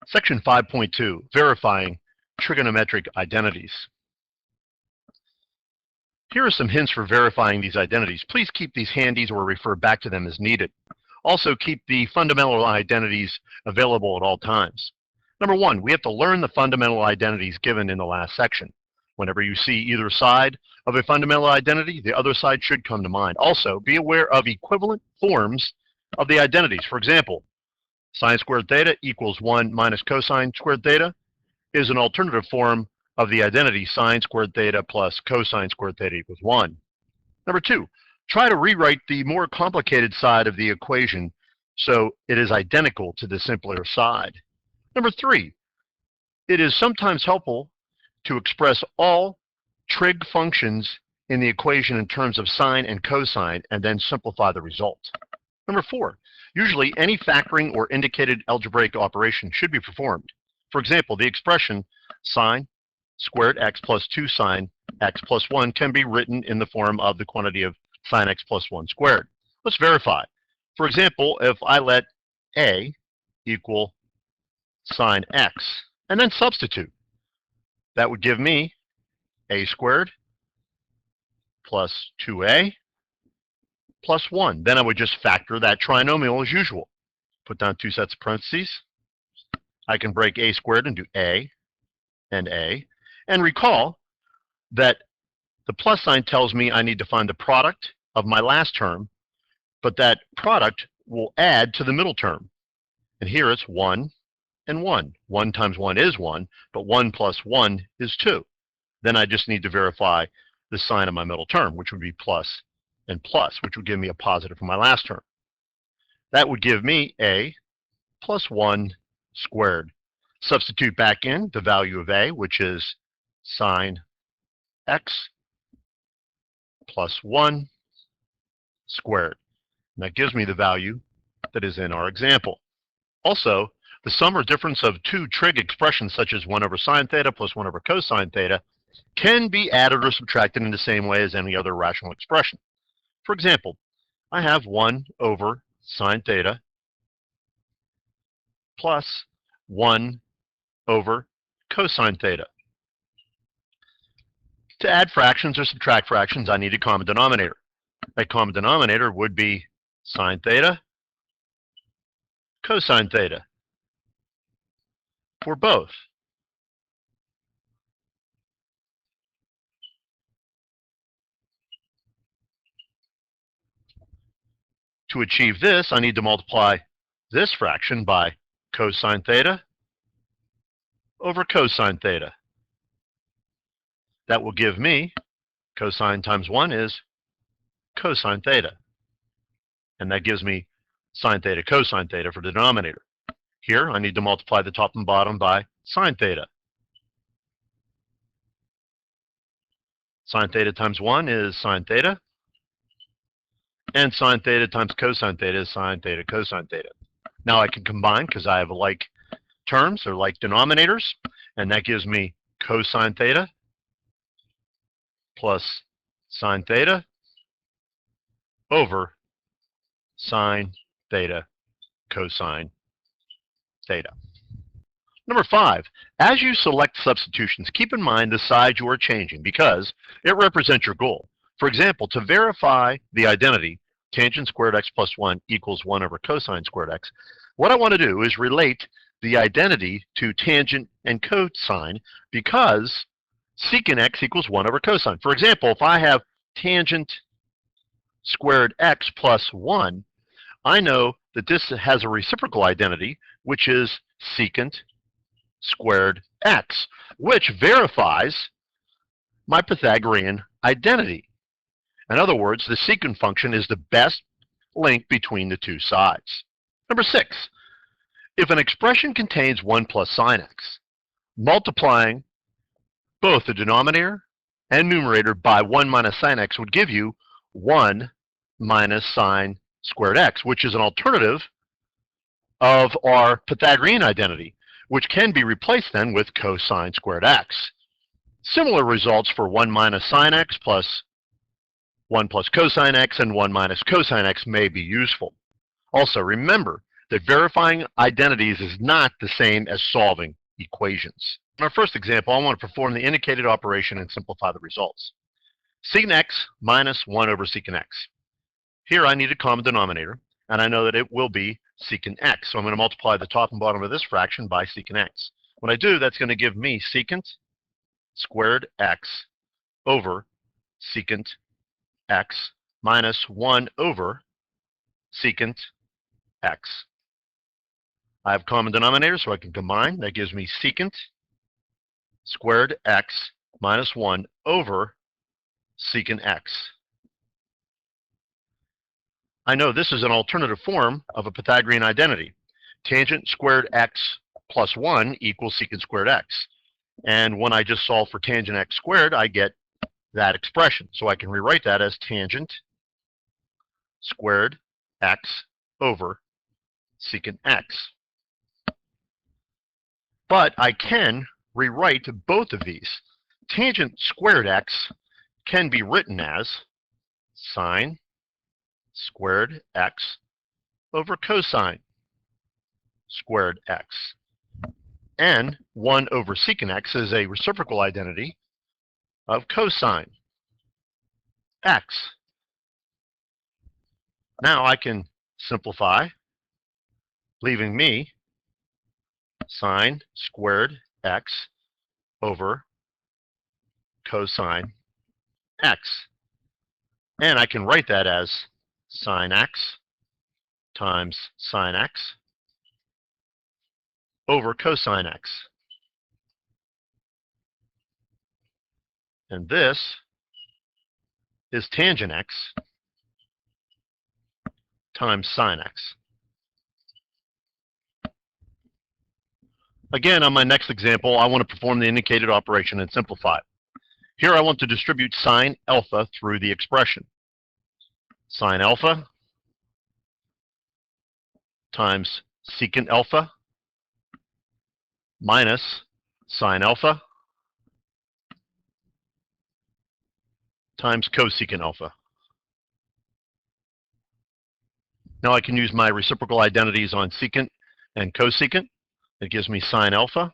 Section 5.2, Verifying Trigonometric Identities. Here are some hints for verifying these identities. Please keep these handy or refer back to them as needed. Also, keep the fundamental identities available at all times. Number one, we have to learn the fundamental identities given in the last section. Whenever you see either side of a fundamental identity, the other side should come to mind. Also, be aware of equivalent forms of the identities. For example, sine squared theta equals 1 minus cosine squared theta is an alternative form of the identity sine squared theta plus cosine squared theta equals 1. Number two, try to rewrite the more complicated side of the equation so it is identical to the simpler side. Number three, it is sometimes helpful to express all trig functions in the equation in terms of sine and cosine and then simplify the result. Number four, usually any factoring or indicated algebraic operation should be performed. For example, the expression sine squared x plus 2 sine x plus 1 can be written in the form of the quantity of sine x plus 1 squared. Let's verify. For example, if I let a equal sine x and then substitute, that would give me a squared plus 2a plus 1. Then I would just factor that trinomial as usual. Put down two sets of parentheses. I can break a squared into a. And recall that the plus sign tells me I need to find the product of my last term, but that product will add to the middle term. And here it's 1 and 1. 1 times 1 is 1, but 1 plus 1 is 2. Then I just need to verify the sign of my middle term, which would be plus and plus, which would give me a positive for my last term. That would give me a plus 1 squared. Substitute back in the value of a, which is sine x plus 1 squared. And that gives me the value that is in our example. Also, the sum or difference of two trig expressions, such as 1 over sine theta plus 1 over cosine theta, can be added or subtracted in the same way as any other rational expression. For example, I have 1 over sine theta plus 1 over cosine theta. To add fractions or subtract fractions, I need a common denominator. That common denominator would be sine theta, cosine theta for both. To achieve this, I need to multiply this fraction by cosine theta over cosine theta. That will give me cosine times 1 is cosine theta. And that gives me sine theta cosine theta for the denominator. Here, I need to multiply the top and bottom by sine theta. Sine theta times 1 is sine theta. And sine theta times cosine theta is sine theta cosine theta. Now I can combine because I have like terms or like denominators. And that gives me cosine theta plus sine theta over sine theta cosine theta. Number 5, as you select substitutions, keep in mind the side you are changing because it represents your goal. For example, to verify the identity tangent squared x plus 1 equals 1 over cosine squared x, what I want to do is relate the identity to tangent and cosine because secant x equals 1 over cosine. For example, if I have tangent squared x plus 1, I know that this has a reciprocal identity, which is secant squared x, which verifies my Pythagorean identity. In other words, the secant function is the best link between the two sides. Number 6, if an expression contains 1 plus sine x, multiplying both the denominator and numerator by 1 minus sine x would give you 1 minus sine squared x, which is an alternative of our Pythagorean identity, which can be replaced then with cosine squared x. Similar results for 1 minus sine x plus 1 plus cosine x and 1 minus cosine x may be useful. Also, remember that verifying identities is not the same as solving equations. In our first example, I want to perform the indicated operation and simplify the results. Secant x minus 1 over secant x. Here I need a common denominator, and I know that it will be secant x. So I'm going to multiply the top and bottom of this fraction by secant x. When I do, that's going to give me secant squared x over secant x minus 1 over secant x. I have common denominator, so I can combine. That gives me secant squared x minus 1 over secant x. I know this is an alternative form of a Pythagorean identity. Tangent squared x plus 1 equals secant squared x. And when I just solve for tangent x squared, I get that expression. So I can rewrite that as tangent squared x over secant x. But I can rewrite both of these. Tangent squared x can be written as sine squared x over cosine squared x. And 1 over secant x is a reciprocal identity of cosine x. Now I can simplify, leaving me sine squared x over cosine x. And I can write that as sine x times sine x over cosine x. And this is tangent x times sine x. Again, on my next example, I want to perform the indicated operation and simplify. Here I want to distribute sine alpha through the expression. Sine alpha times secant alpha minus sine alpha times cosecant alpha. Now I can use my reciprocal identities on secant and cosecant. It gives me sine alpha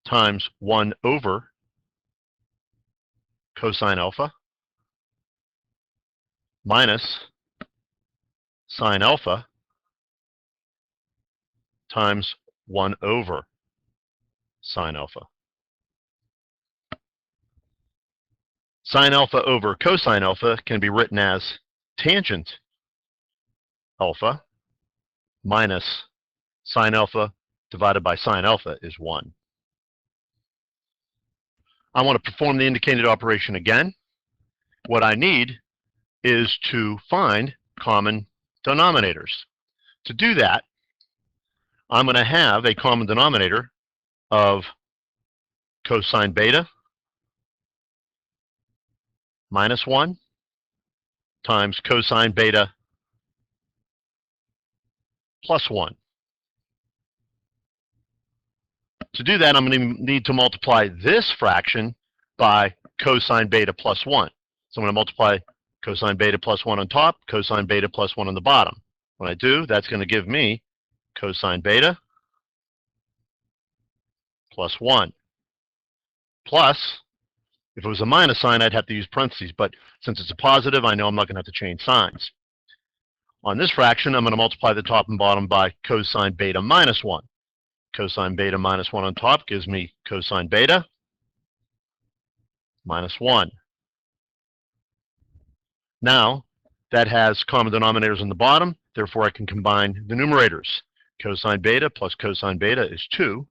times 1 over cosine alpha minus sine alpha times 1 over sine alpha. Sine alpha over cosine alpha can be written as tangent alpha minus sine alpha divided by sine alpha is 1. I want to perform the indicated operation again. What I need is to find common denominators. To do that, I'm going to have a common denominator of cosine beta minus 1 times cosine beta plus 1. To do that, I'm going to need to multiply this fraction by cosine beta plus 1. So I'm going to multiply cosine beta plus 1 on top, cosine beta plus 1 on the bottom. When I do, that's going to give me cosine beta plus 1. Plus, if it was a minus sign, I'd have to use parentheses. But since it's a positive, I know I'm not going to have to change signs. On this fraction, I'm going to multiply the top and bottom by cosine beta minus 1. Cosine beta minus 1 on top gives me cosine beta minus 1. Now, that has common denominators on the bottom, therefore I can combine the numerators. Cosine beta plus cosine beta is 2.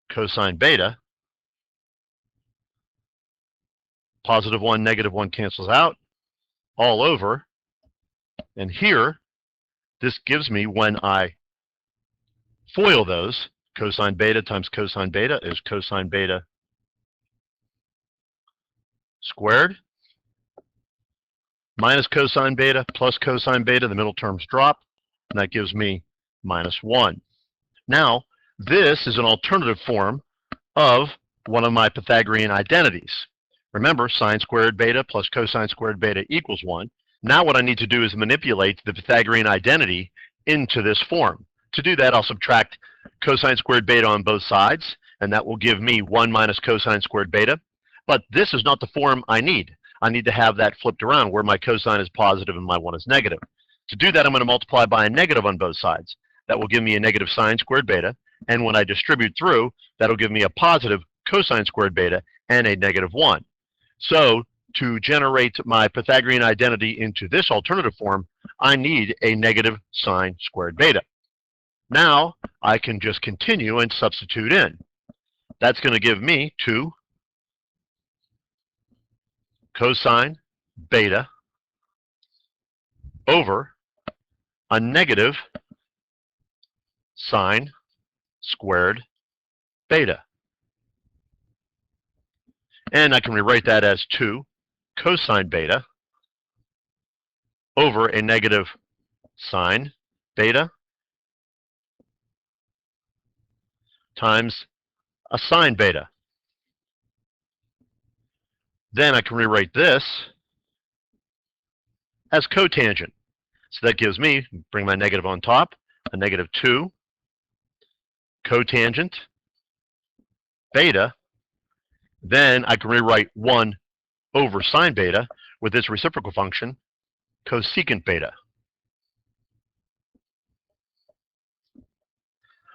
Cosine beta, positive 1, negative 1 cancels out, all over. And here, this gives me, when I FOIL those, cosine beta times cosine beta is cosine beta squared minus cosine beta plus cosine beta. The middle terms drop, and that gives me minus 1. Now, this is an alternative form of one of my Pythagorean identities. Remember, sine squared beta plus cosine squared beta equals 1. Now what I need to do is manipulate the Pythagorean identity into this form. To do that, I'll subtract cosine squared beta on both sides, and that will give me 1 minus cosine squared beta. But this is not the form I need. I need to have that flipped around where my cosine is positive and my 1 is negative. To do that, I'm going to multiply by a negative on both sides. That will give me a negative sine squared beta, and when I distribute through, that'll give me a positive cosine squared beta and a negative 1. So to generate my Pythagorean identity into this alternative form, I need a negative sine squared beta. Now I can just continue and substitute in. That's going to give me 2 cosine beta over a negative sine squared beta. And I can rewrite that as 2 cosine beta over a negative sine beta times a sine beta. Then I can rewrite this as cotangent. So that gives me, bring my negative on top, a negative 2 cotangent beta. Then I can rewrite 1 over sine beta with its reciprocal function, cosecant beta.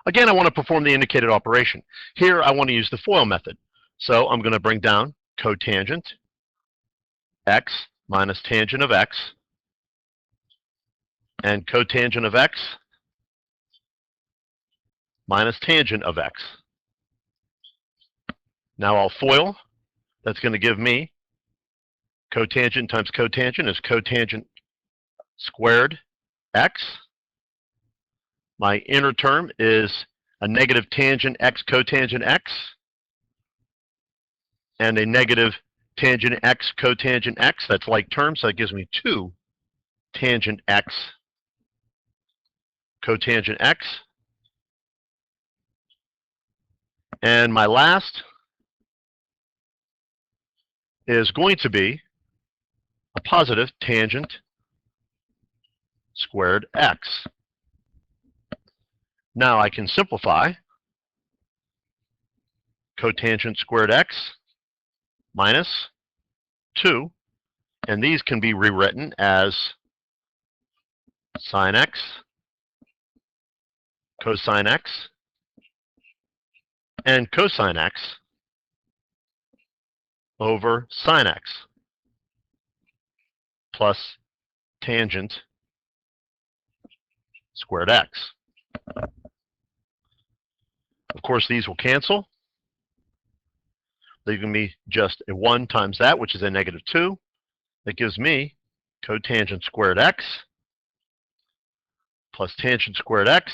Again, I want to perform the indicated operation. Here, I want to use the FOIL method. So I'm going to bring down cotangent x minus tangent of x and cotangent of x minus tangent of x. Now I'll FOIL. That's going to give me cotangent times cotangent is cotangent squared x. My inner term is a negative tangent x cotangent x and a negative tangent x cotangent x. That's like terms, so that gives me 2 tangent x cotangent x. And my last is going to be a positive tangent squared x. Now I can simplify cotangent squared x minus 2, and these can be rewritten as sine x, cosine x, and cosine x over sine x plus tangent squared x. Of course, these will cancel, leaving me just a 1 times that, which is a negative 2. That gives me cotangent squared x plus tangent squared x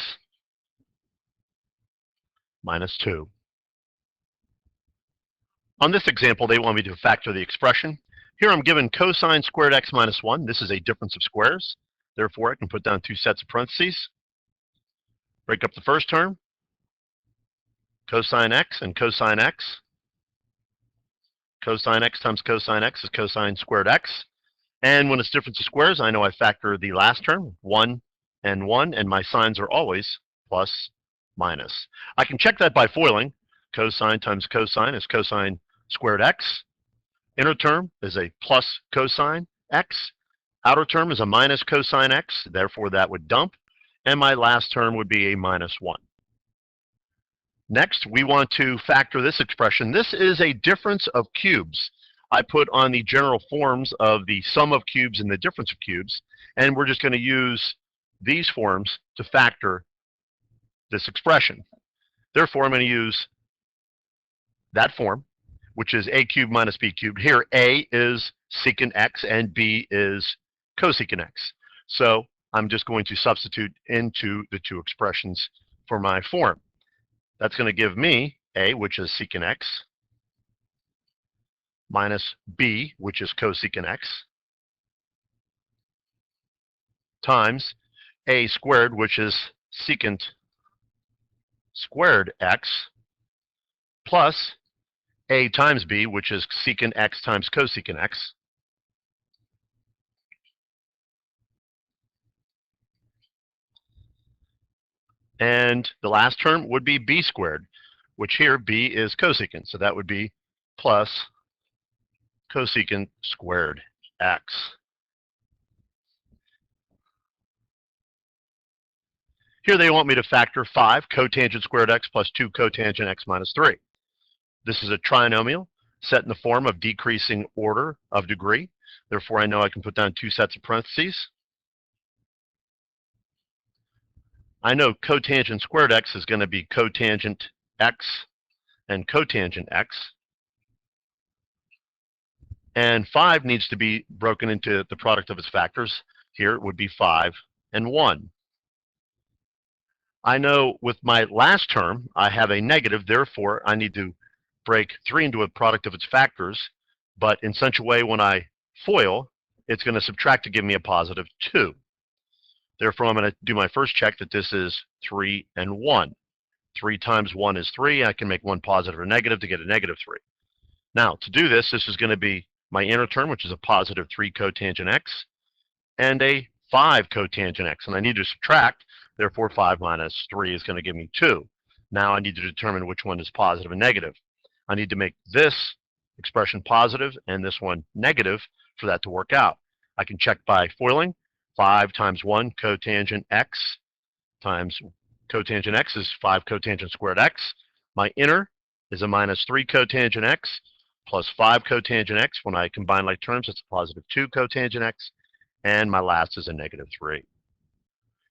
minus 2. On this example, they want me to factor the expression. Here I'm given cosine squared x minus 1. This is a difference of squares. Therefore, I can put down 2 sets of parentheses. Break up the first term. Cosine x and cosine x. Cosine x times cosine x is cosine squared x. And when it's difference of squares, I know I factor the last term, 1 and 1, and my signs are always plus, minus. I can check that by foiling. Cosine times cosine is cosine squared x. Inner term is a plus cosine x. Outer term is a minus cosine x, therefore that would dump. And my last term would be a minus 1. Next, we want to factor this expression. This is a difference of cubes. I put on the general forms of the sum of cubes and the difference of cubes, and we're just going to use these forms to factor this expression. Therefore, I'm going to use that form, which is a cubed minus b cubed. Here, a is secant x and b is cosecant x. So I'm just going to substitute into the 2 expressions for my form. That's going to give me a, which is secant x, minus b, which is cosecant x, times a squared, which is secant squared x, plus a times b, which is secant x times cosecant x, And the last term would be b squared, which here b is cosecant. So that would be plus cosecant squared x. Here they want me to factor 5 cotangent squared x plus 2 cotangent x minus 3. This is a trinomial set in the form of decreasing order of degree. Therefore, I know I can put down 2 sets of parentheses. I know cotangent squared x is going to be cotangent x and cotangent x. And 5 needs to be broken into the product of its factors. Here it would be 5 and 1. I know with my last term, I have a negative. Therefore, I need to break 3 into a product of its factors. But in such a way, when I FOIL, it's going to subtract to give me a positive 2. Therefore, I'm going to do my first check that this is 3 and 1. 3 times 1 is 3. I can make one positive or negative to get a negative 3. Now, to do this, this is going to be my inner term, which is a positive 3 cotangent x, and a 5 cotangent x. And I need to subtract. Therefore, 5 minus 3 is going to give me 2. Now I need to determine which one is positive and negative. I need to make this expression positive and this one negative for that to work out. I can check by FOILing. 5 times 1 cotangent x times cotangent x is 5 cotangent squared x. My inner is a minus 3 cotangent x plus 5 cotangent x. When I combine like terms, it's a positive 2 cotangent x. And my last is a negative 3.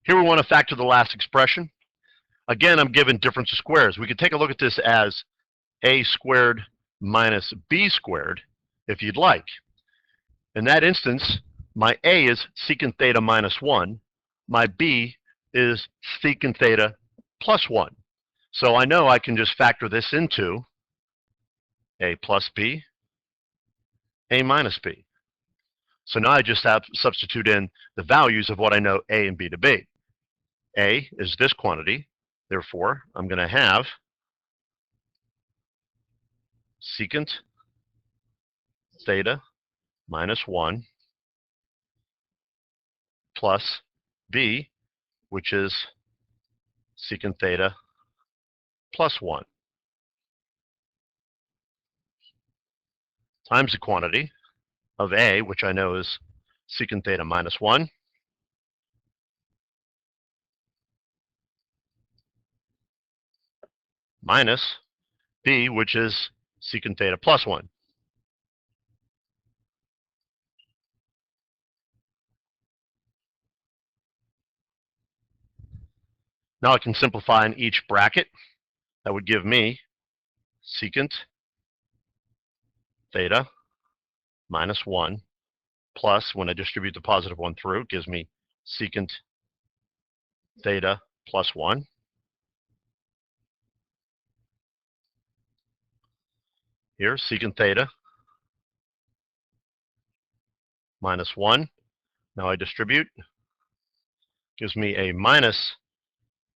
Here we want to factor the last expression. Again, I'm given difference of squares. We could take a look at this as a squared minus b squared, if you'd like. In that instance, my a is secant theta minus 1. My b is secant theta plus 1. So I know I can just factor this into a plus b, a minus b. So now I just have to substitute in the values of what I know a and b to be. A is this quantity. Therefore, I'm going to have secant theta minus 1 plus b, which is secant theta plus 1, times the quantity of a, which I know is secant theta minus 1, minus b, which is secant theta plus 1. Now I can simplify in each bracket. That would give me secant theta minus 1 plus, when I distribute the positive 1 through, it gives me secant theta plus 1. Here, secant theta minus 1. Now I distribute. Gives me a minus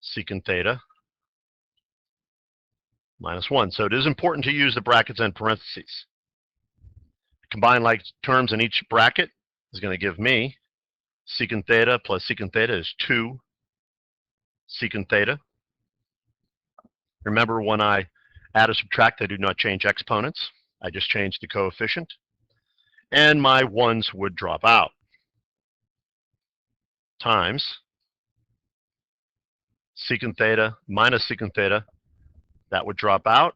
secant theta minus 1. So it is important to use the brackets and parentheses. Combine like terms in each bracket is going to give me secant theta plus secant theta is 2 secant theta. Remember, when I add or subtract, I do not change exponents. I just change the coefficient. And my 1s would drop out. Times secant theta minus secant theta. That would drop out,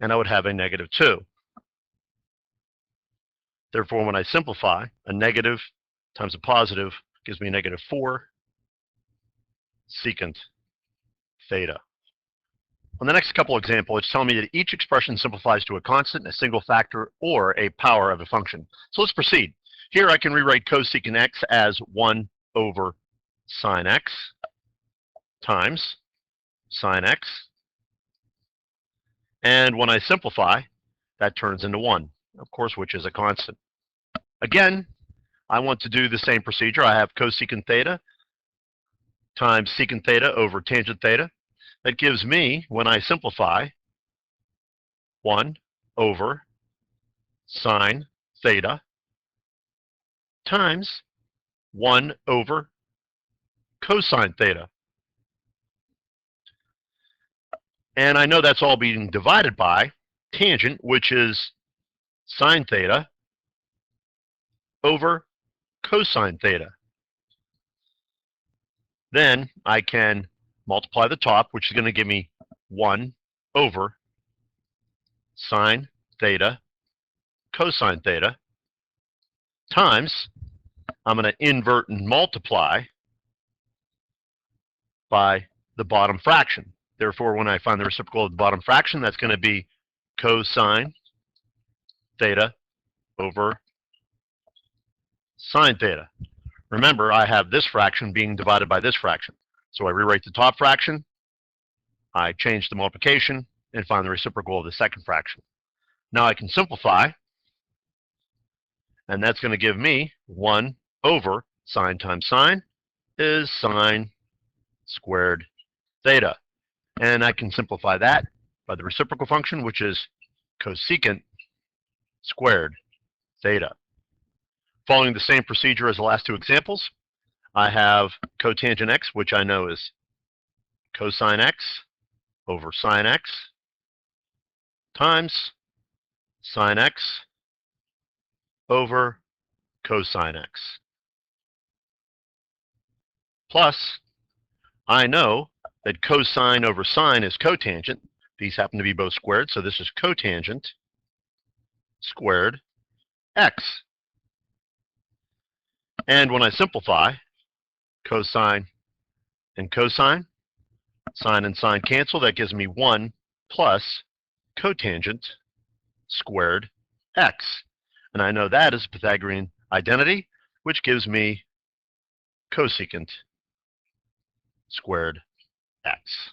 and I would have a negative 2. Therefore, when I simplify, a negative times a positive gives me a negative 4 secant theta. On the next couple examples, it's telling me that each expression simplifies to a constant, a single factor, or a power of a function. So let's proceed. Here I can rewrite cosecant x as 1 over sine x times sine x. And when I simplify, that turns into 1, of course, which is a constant. Again, I want to do the same procedure. I have cosecant theta times secant theta over tangent theta. That gives me, when I simplify, 1 over sine theta times 1 over cosine theta. And I know that's all being divided by tangent, which is sine theta over cosine theta. Then I can multiply the top, which is going to give me 1 over sine theta cosine theta times, I'm going to invert and multiply by the bottom fraction. Therefore, when I find the reciprocal of the bottom fraction, that's going to be cosine theta over sine theta. Remember, I have this fraction being divided by this fraction. So I rewrite the top fraction, I change the multiplication, and find the reciprocal of the second fraction. Now I can simplify, and that's going to give me 1 over sine times sine is sine squared theta. And I can simplify that by the reciprocal function, which is cosecant squared theta. Following the same procedure as the last two examples, I have cotangent x, which I know is cosine x over sine x times sine x over cosine x. Plus, I know that cosine over sine is cotangent. These happen to be both squared, so this is cotangent squared x. And when I simplify cosine and cosine, sine and sine cancel. That gives me 1 plus cotangent squared x. And I know that is a Pythagorean identity, which gives me cosecant squared x.